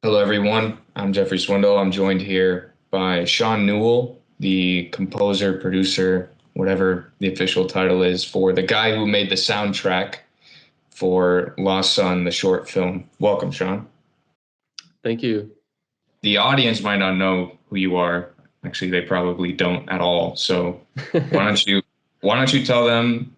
Hello, everyone. I'm Jeffrey Swindoll. I'm joined here by Sean Newell, the composer, producer, whatever the official title is, for the guy who made the soundtrack for Lost Son, the short film. Welcome, Sean. Thank you. The audience might not know who you are. Actually, they probably don't at all. So why don't you why don't you tell them,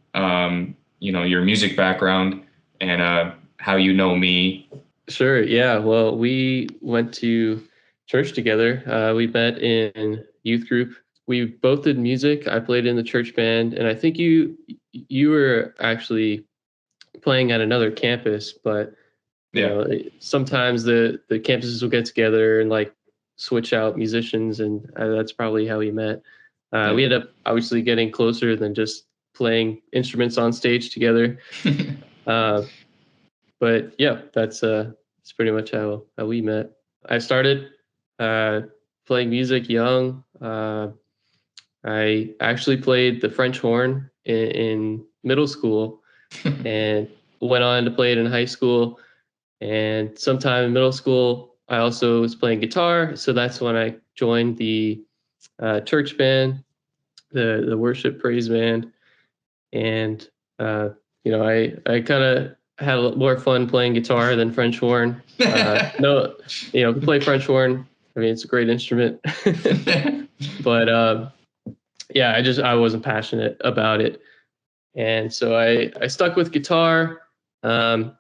your music background and how you know me. Sure. Yeah. Well, we went to church together. We met in youth group. We both did music. I played in the church band, and I think you were actually playing at another campus. But Yeah. sometimes the campuses will get together and like switch out musicians, and that's probably how we met. We Yeah. ended up obviously getting closer than just playing instruments on stage together. Uh, but yeah, that's pretty much how we met. I started uh, playing music young. I actually played the French horn in middle school and went on to play it in high school. And sometime in middle school, I also was playing guitar. So that's when I joined the church band, the worship praise band, and uh, I kind of had a lot more fun playing guitar than French horn. No, play French horn. I mean, it's a great instrument, but yeah, I wasn't passionate about it, and so I stuck with guitar. Um,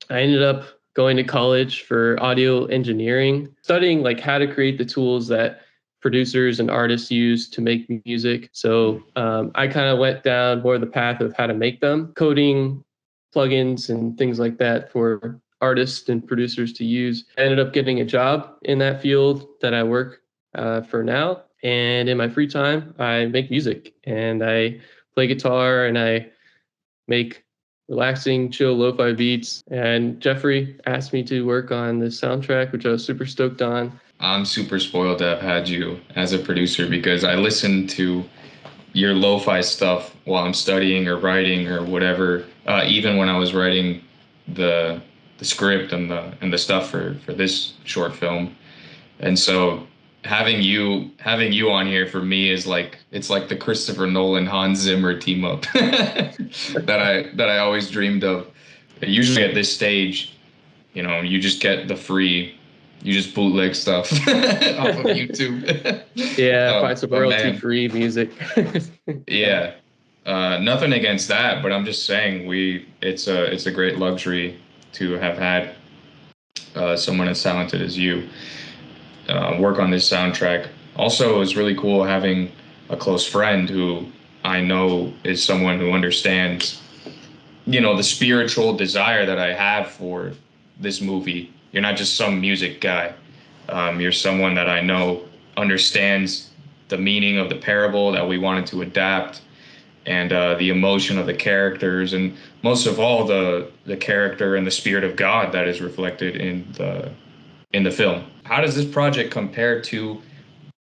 I ended up going to college for audio engineering, studying like how to create the tools that producers and artists use to make music. So I kind of went down more the path of how to make them, coding plugins and things like that for artists and producers to use. I ended up getting a job in that field that I work for now. And in my free time, I make music and I play guitar and I make relaxing, chill lo-fi beats. And Jeffrey asked me to work on this soundtrack, which I was super stoked on. I'm super spoiled to have had you as a producer because I listen to your lo-fi stuff while I'm studying or writing or whatever. Even when I was writing the the script and the stuff for this short film, and so having you on here for me is like it's like the Christopher Nolan Hans Zimmer team up that I always dreamed of. Usually at this stage, you just get the free, you just bootleg stuff off of YouTube. Yeah, find some But royalty man, free music. Yeah. yeah, nothing against that, but I'm just saying it's a great luxury to have had someone as talented as you work on this soundtrack. Also, it was really cool having a close friend who I know is someone who understands, the spiritual desire that I have for this movie. You're not just some music guy. You're someone that I know understands the meaning of the parable that we wanted to adapt and the emotion of the characters, and most of all, the character and the spirit of God that is reflected in the film. How does this project compare to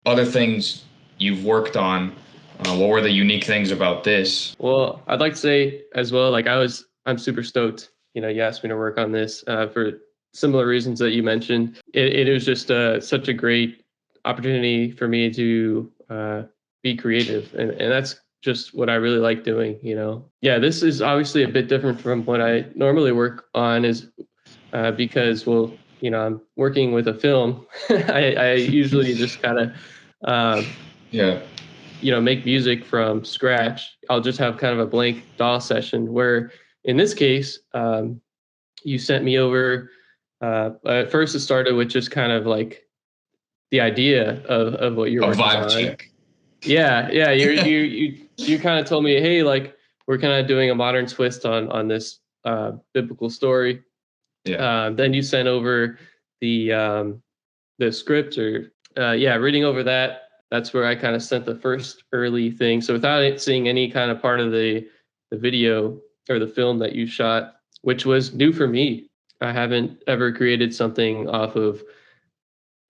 other things you've worked on? What were the unique things about this? Well, I'd like to say as well, like I'm super stoked. You asked me to work on this for similar reasons that you mentioned. It was just such a great opportunity for me to be creative, and that's just what I really like doing. Yeah, this is obviously a bit different from what I normally work on, is because I'm working with a film. I usually just kind of uh, Yeah. make music from scratch. I'll just have kind of a blank DAW session where in this case, you sent me over, at first it started with just kind of like the idea of what you're A working vibe on. check. Yeah. Yeah. You kind of told me, hey, like we're kind of doing a modern twist on this biblical story. Yeah. Then you sent over the script, or yeah, reading over that. That's where I kind of sent the first early thing. So without seeing any kind of part of the video or the film that you shot, which was new for me. I haven't ever created something off of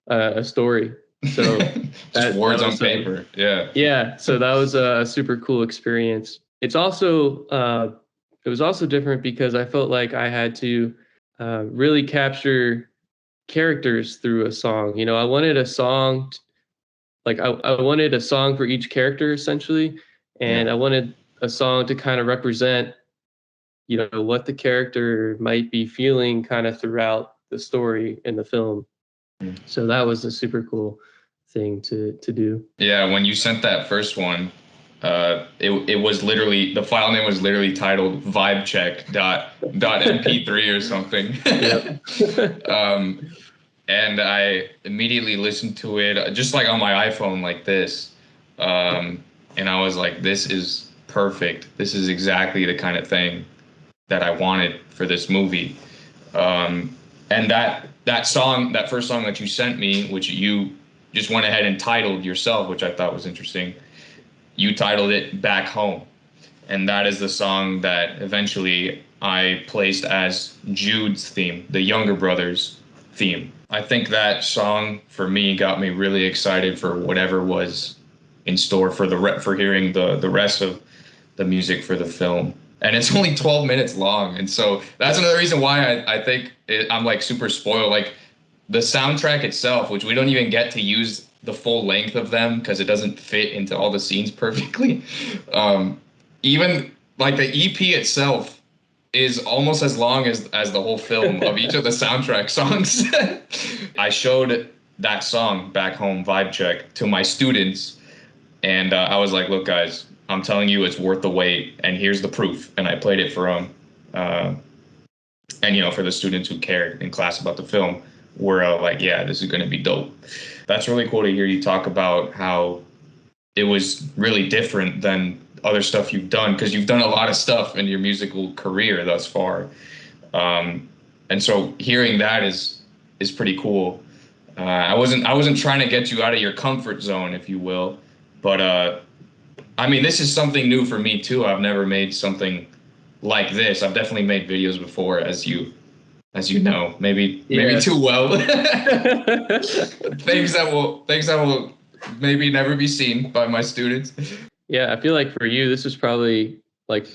a story. So Just that words on was paper. Yeah. yeah. So that was a super cool experience. It was also different because I felt like I had to really capture characters through a song. You know, I wanted a song, like I wanted a song for each character essentially, and Yeah. I wanted a song to kind of represent, you know, what the character might be feeling kind of throughout the story in the film. Mm. So that was a super cool thing to do. Yeah, when you sent that first one, it was literally, the file name was literally titled vibecheck dot mp3 or something. Yep. And I immediately listened to it just like on my iPhone like this. And I was like, this is perfect. This is exactly the kind of thing that I wanted for this movie. And that song, that first song that you sent me, which you just went ahead and titled yourself, which I thought was interesting. You titled it Back Home. And that is the song that eventually I placed as Jude's theme, the younger brother's theme. I think that song for me got me really excited for whatever was in store for for hearing the rest of the music for the film. And it's only 12 minutes long. And so that's another reason why I think I'm like super spoiled. Like the soundtrack itself, which we don't even get to use the full length of them because it doesn't fit into all the scenes perfectly. Even like the EP itself is almost as long as the whole film of each of the soundtrack songs. I showed that song Back Home Vibe Check to my students, and I was like, look, guys, I'm telling you, it's worth the wait, and here's the proof. And I played it for them. And, you know, for the students who cared in class about the film, were like, yeah, this is going to be dope. That's really cool to hear you talk about how it was really different than other stuff you've done, because you've done a lot of stuff in your musical career thus far. And so hearing that is pretty cool. I wasn't trying to get you out of your comfort zone, if you will, but I mean, this is something new for me too. I've never made something like this. I've definitely made videos before, as you know, maybe too well. Things that will maybe never be seen by my students. Yeah, I feel like for you, this is probably like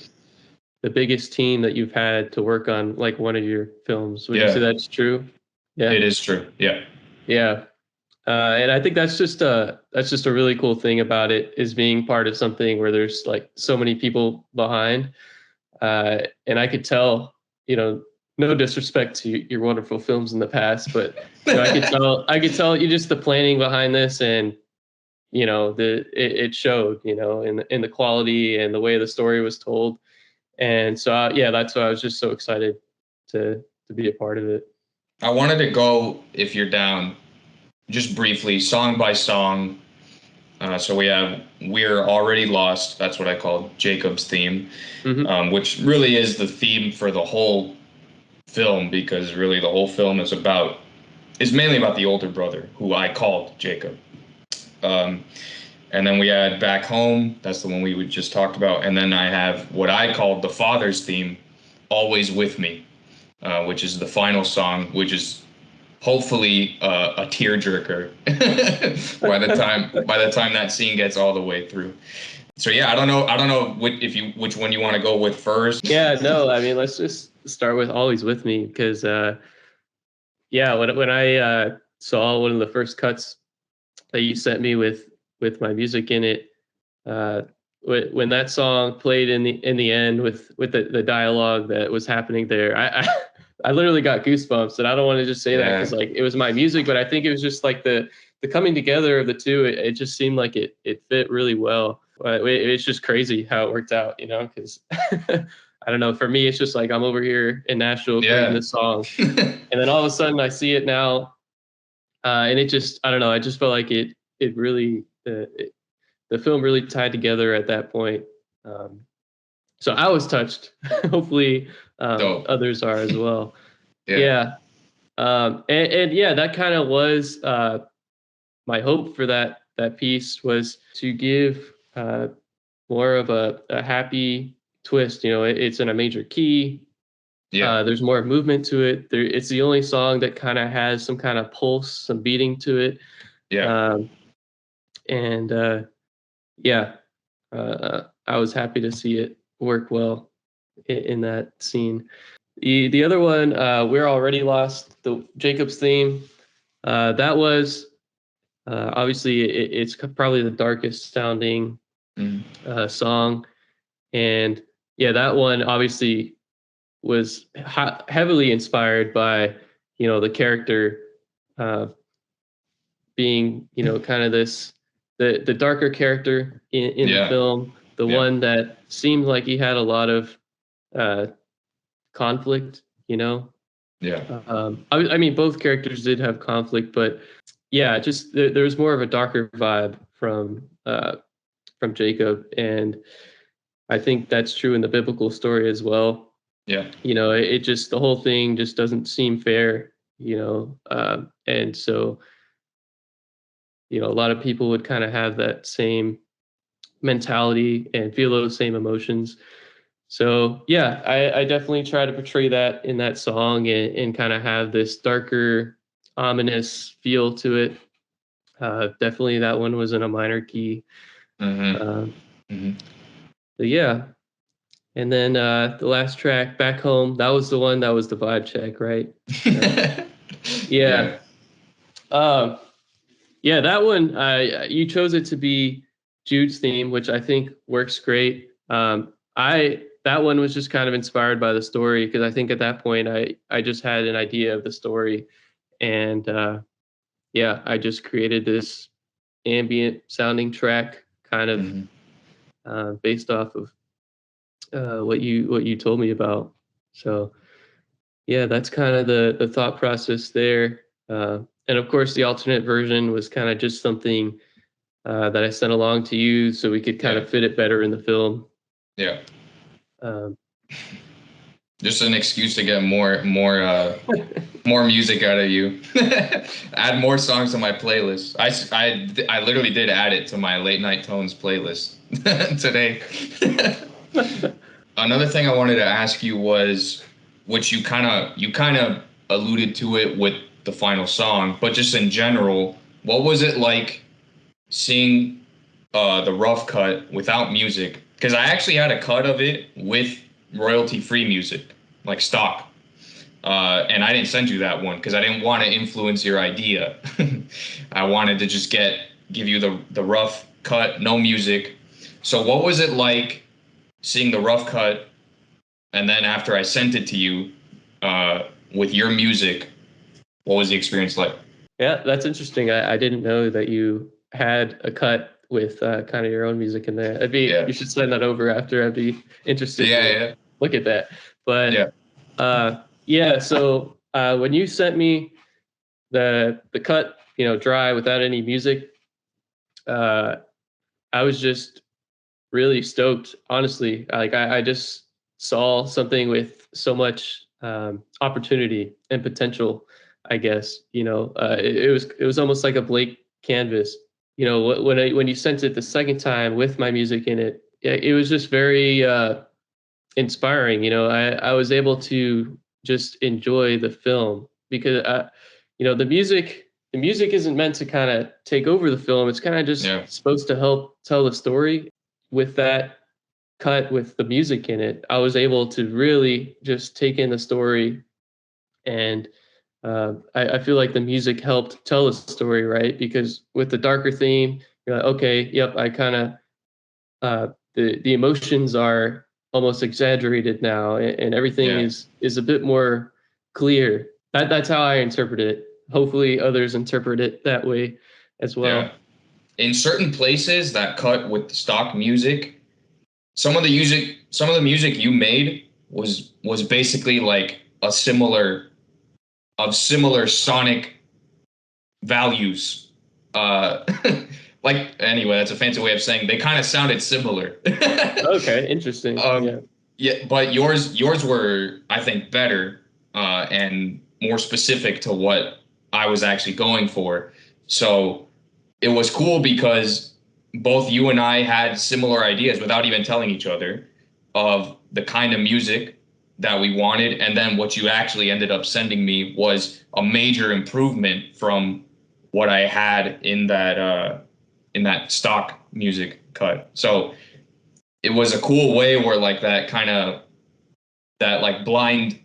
the biggest team that you've had to work on like one of your films. Would you say Yeah, that's true? Yeah. it is true. Yeah. Yeah. And I think that's just a really cool thing about it, is being part of something where there's like so many people behind. And I could tell, you know, no disrespect to your wonderful films in the past, but you know, I could tell you just the planning behind this, and you know, it showed, you know, in the quality and the way the story was told. And so yeah, that's why I was just so excited to be a part of it. I wanted to go, if you're down, just briefly, song by song. So we have We're Already Lost. That's what I call Jacob's theme, Hmm. which really is the theme for the whole film, because really the whole film is mainly about the older brother, who I called Jacob. Um, and then we had Back Home. That's the one we just talked about. And then I have what I called the father's theme, Always With Me, which is the final song, which is hopefully a tearjerker by the time that scene gets all the way through. So yeah, I don't know which one you want to go with first. Yeah, no, I mean, let's just start with Always With Me, because yeah, when I saw one of the first cuts that you sent me with my music in it, uh, when that song played in the end with the dialogue that was happening there, I literally got goosebumps. And I don't want to just say that because Yeah, like it was my music, but I think it was just like the coming together of the two. It just seemed like it fit really well. But it's just crazy how it worked out, you know, because I don't know. For me, it's just like I'm over here in Nashville creating yeah. this song, and then all of a sudden I see it now, and it just, I don't know. I just felt like it really the film really tied together at that point. Um, so I was touched. Hopefully, Dope. others are as well. Yeah, Yeah. And yeah, that kind of was my hope for that piece, was to give more of a happy twist. You know, it's in a major key. yeah, There's more movement to it. It's the only song that kind of has some kind of pulse, some beating to it. yeah. Um, and yeah, I was happy to see it work well in that scene. The other one, We're Already Lost, the Jacob's theme. That was obviously it's probably the darkest sounding Mm. song, and yeah, that one obviously was heavily inspired by the character uh, being kind of this the darker character in the Yeah, film, the yeah, one that seemed like he had a lot of uh, conflict. yeah. I mean, both characters did have conflict, but yeah, just there was more of a darker vibe from Jacob, and I think that's true in the biblical story as well. Yeah. It just the whole thing just doesn't seem fair. And so a lot of people would kind of have that same mentality and feel those same emotions. So yeah, I definitely try to portray that in that song and kind of have this darker, ominous feel to it. Definitely that one was in a minor key. Mm-hmm. Um, Mm-hmm. but yeah, and then the last track, Back Home, that was the one that was the vibe check, right? Uh, yeah. Yeah. Um, yeah, that one, you chose it to be Jude's theme, which I think works great. That one was just kind of inspired by the story because I think at that point I just had an idea of the story, and yeah, I just created this ambient sounding track kind of Mm-hmm. based off of what you told me about. So yeah, that's kind of the thought process there. And of course, the alternate version was kind of just something that I sent along to you so we could kind Yeah. of fit it better in the film. Yeah. Um, Just an excuse to get more music out of you. Add more songs to my playlist. I literally did add it to my late night tones playlist today. Another thing I wanted to ask you was, which you kind of alluded to it with the final song, but just in general, what was it like seeing the rough cut without music? Because I actually had a cut of it with royalty-free music, like stock. And I didn't send you that one because I didn't want to influence your idea. I wanted to just give you the rough cut, no music. So what was it like seeing the rough cut, and then after I sent it to you with your music, what was the experience like? yeah, that's interesting. I didn't know that you had a cut with kind of your own music in there. Yeah, You should send that over after. I'd be interested yeah, to yeah, look at that. But yeah. yeah, so when you sent me the cut, dry without any music, uh, I was just really stoked. Honestly, like I just saw something with so much opportunity and potential. I guess it was almost like a blank canvas. When you sent it the second time with my music in it, it was just very inspiring. I was able to just enjoy the film because the music isn't meant to kind of take over the film. It's kind of just Yeah. supposed to help tell the story. With that cut with the music in it, I was able to really just take in the story, and I feel like the music helped tell the story, right? Because with the darker theme, you're like, okay, yep, I kind of the emotions are almost exaggerated now, and everything Yeah. is a bit more clear. That's how I interpret it. Hopefully, others interpret it that way as Yeah. well. In certain places that cut with stock music, some of the music you made was basically like a similar sonic values. Like anyway, that's a fancy way of saying they kind of sounded similar. Okay, interesting. Yeah. um, yeah, but yours were, I think, better and more specific to what I was actually going for. So it was cool because both you and I had similar ideas without even telling each other of the kind of music that we wanted. And then what you actually ended up sending me was a major improvement from what I had in that stock music cut. So it was a cool way where like that kind of that like blind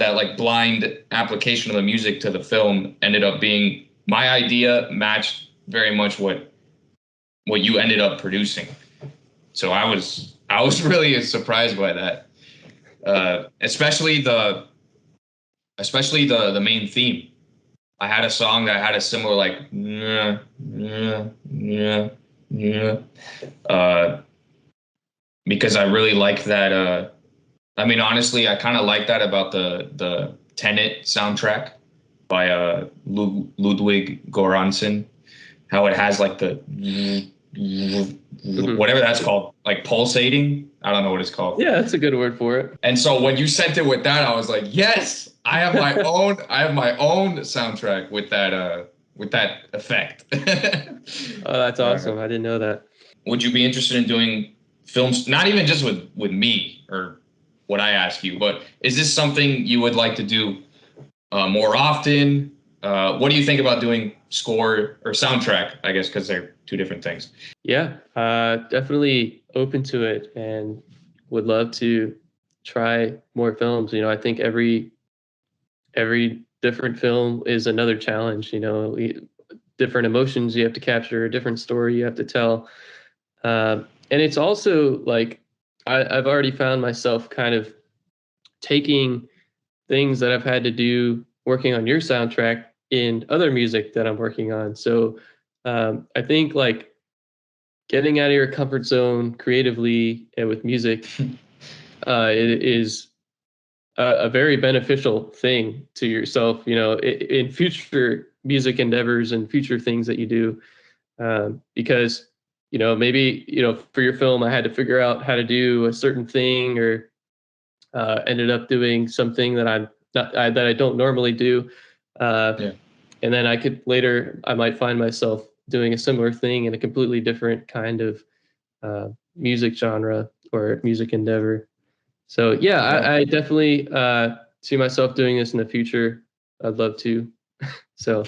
that like blind application of the music to the film ended up being my idea matched very much what you ended up producing. So I was really surprised by that, especially the main theme. I had a song that had a similar like yeah yeah yeah yeah, because I really like that. I mean, honestly, I kind of like that about the Tenet soundtrack by Ludwig Göransson. How it has like the Hmm. whatever that's called, like pulsating. I don't know what it's called. Yeah, that's a good word for it. And so when you sent it with that, I was like, yes, I have my own soundtrack with that effect. Oh, that's Uh, awesome. I didn't know that. would you be interested in doing films, not even just with me or what I ask you, but is this something you would like to do more often? What do you think about doing score or soundtrack? I guess because they're two different things. Yeah, definitely open to it and would love to try more films. I think every different film is another challenge. Different emotions you have to capture, a different story you have to tell. And it's also like I've already found myself kind of taking things that I've had to do working on your soundtrack in other music that I'm working on. So I think like getting out of your comfort zone creatively and with music it is a very beneficial thing to yourself, in future music endeavors and future things that you do. Because, maybe, for your film, I had to figure out how to do a certain thing or ended up doing something that that I don't normally do. Uh, Yeah. and then I might find myself doing a similar thing in a completely different kind of music genre or music endeavor. So yeah, Yeah. I definitely see myself doing this in the future. I'd love to. So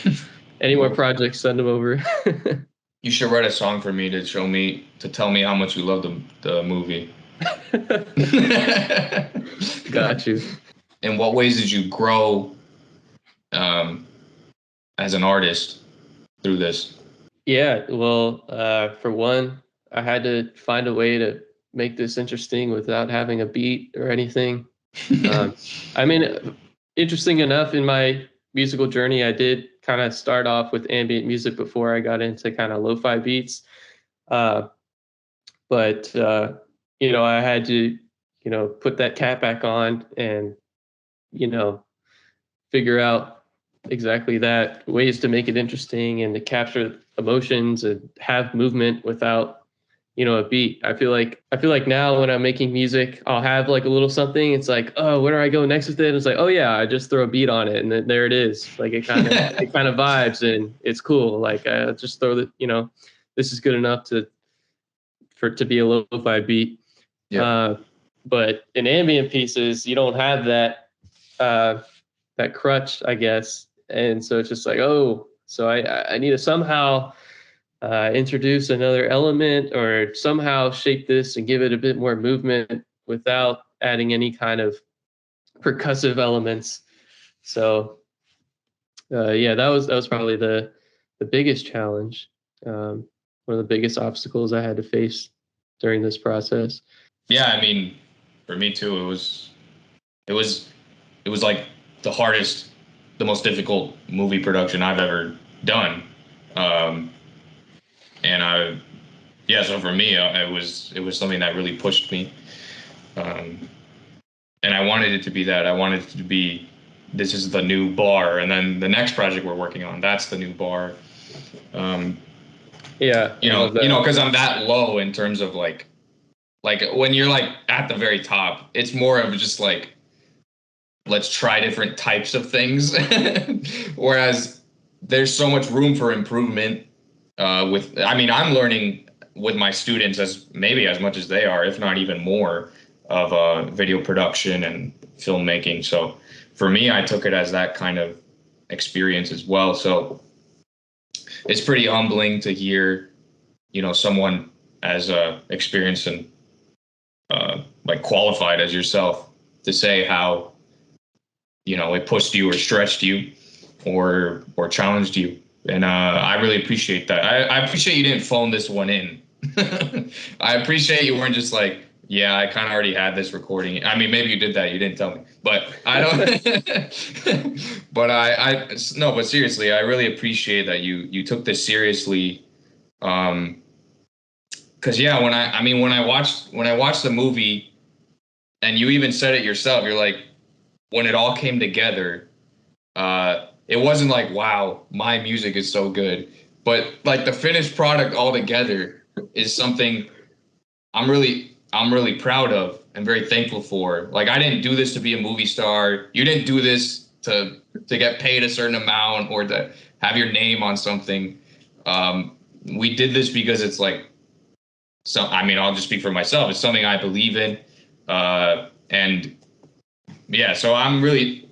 any more Well, projects, send them over. you should write a song for me to tell me how much you love the movie. Got you. In what ways did you grow um, as an artist through this? Yeah, well, for one, I had to find a way to make this interesting without having a beat or anything. Um, I mean, interesting enough, in my musical journey, I did kind of start off with ambient music before I got into kind of lo-fi beats. Uh, but I had to, put that cap back on and, you know, figure out exactly that, ways to make it interesting and to capture emotions and have movement without, a beat. I feel like now when I'm making music, I'll have like a little something. It's like, oh, where do I go next with it? And it's like, oh yeah, I just throw a beat on it and then there it is. Like it kind of vibes and it's cool. Like I just throw this is good enough to be a lo-fi beat. Yeah. Uh, but in ambient pieces, you don't have uh, that crutch, I guess. And so it's just like, oh, so I need to somehow introduce another element or somehow shape this and give it a bit more movement without adding any kind of percussive elements. So yeah, that was probably the biggest challenge, one of the biggest obstacles I had to face during this process. Yeah, I mean, for me too, it was it was like the hardest, the most difficult movie production I've ever done. Um, and yeah, so for me, it was something that really pushed me. Um, and I wanted it to be that. I wanted it to be, this is the new bar, and then the next project we're working on, that's the new bar. Um, Yeah, I love that. because I'm that low in terms of like when you're like at the very top, it's more of just like let's try different types of things. Whereas there's so much room for improvement. I mean, I'm learning with my students as maybe as much as they are, if not even more, of video production and filmmaking. So for me, I took it as that kind of experience as well. So it's pretty humbling to hear, someone as experienced and like qualified as yourself to say how it pushed you or stretched you or challenged you. And I really appreciate that. I appreciate you didn't phone this one in. I appreciate you weren't just like, yeah, I kind of already had this recording. I mean, maybe you did that. You didn't tell me, but I don't. But no, but seriously, I really appreciate that you took this seriously. Because yeah, when I watched the movie, and you even said it yourself, you're like, when it all came together, it wasn't like, wow, my music is so good, but like the finished product all together is something I'm really proud of and very thankful for. Like I didn't do this to be a movie star. You didn't do this to get paid a certain amount or to have your name on something. We did this because it's like, so I mean, I'll just speak for myself. It's something I believe in, and yeah. So I'm really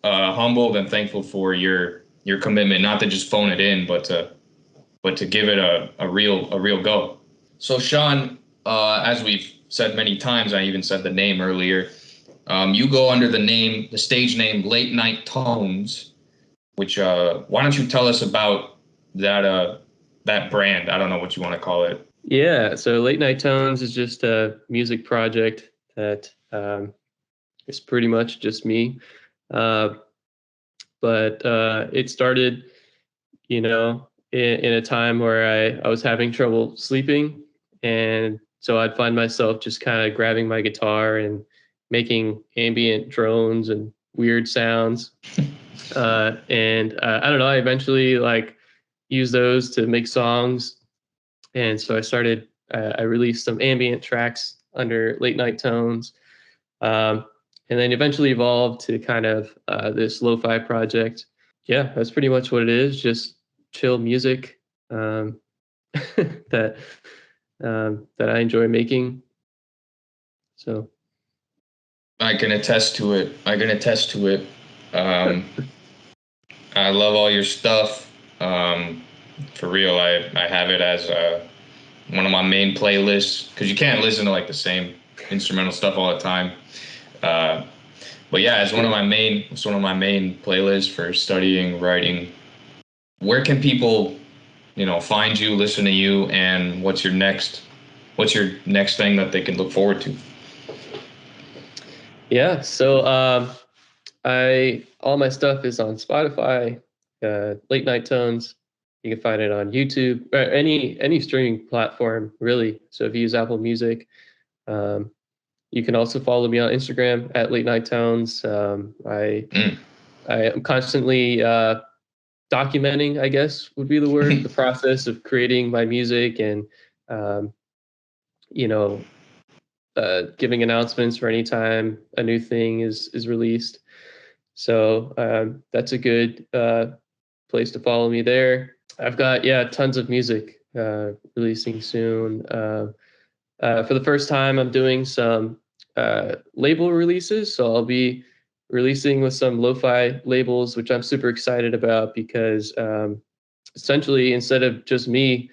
humbled and thankful for your commitment, not to just phone it in, but to give it a real go. So Sean, as we've said many times, I even said the name earlier. You go under the stage name Late Night Tones, which why don't you tell us about that brand? I don't know what you want to call it. Yeah, so Late Night Tones is just a music project that is pretty much just me. Uh, but it started, in a time where I was having trouble sleeping. And so I'd find myself just kind of grabbing my guitar and making ambient drones and weird sounds. And I don't know, I eventually like used those to make songs. And so I released some ambient tracks under Late Night Tones. Um, and then eventually evolved to kind of this lo-fi project. Yeah, that's pretty much what it is. Just chill music um, that that I enjoy making. So I can attest to it. I can attest to it. Um, I love all your stuff. For real, I have it as one of my main playlists because you can't listen to like the same instrumental stuff all the time. Uh, but yeah, it's one of my main playlists for studying, writing. Where can people, find you, listen to you, and what's your next thing that they can look forward to? yeah, so I all my stuff is on Spotify, Late Night Tones. You can find it on YouTube or any streaming platform really. So if you use Apple Music, um, you can also follow me on Instagram at Late Night Tones. Mm. I am constantly documenting, I guess would be the word, the process of creating my music and um, you know giving announcements for any time a new thing is released. So that's a good place to follow me there. I've got tons of music releasing soon. For the first time, I'm doing some label releases, so I'll be releasing with some lo-fi labels, which I'm super excited about because essentially, instead of just me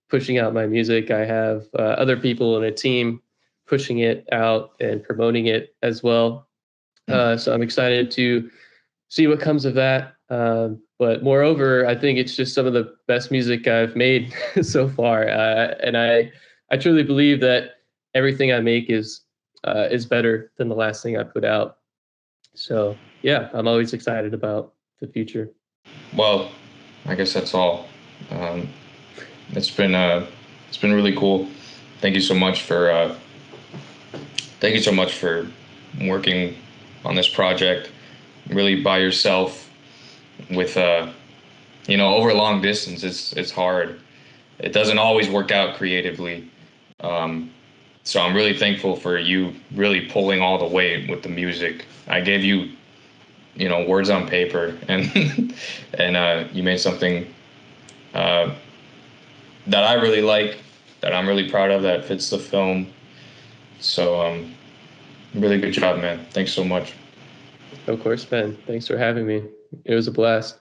pushing out my music, I have other people in a team pushing it out and promoting it as well. So I'm excited to see what comes of that. But moreover, I think it's just some of the best music I've made so far, and I truly believe that everything I make is better than the last thing I put out. So yeah, I'm always excited about the future. Well, I guess that's all. Um, it's been it's been really cool. Thank you so much for thank you so much for working on this project really by yourself with over long distance. It's hard. It doesn't always work out creatively. Um, so I'm really thankful for you really pulling all the weight with the music. I gave you words on paper and and you made something uh, that I really like, that I'm really proud of, that fits the film. So really good job, man. Thanks so much. Of course, Ben. Thanks for having me. It was a blast.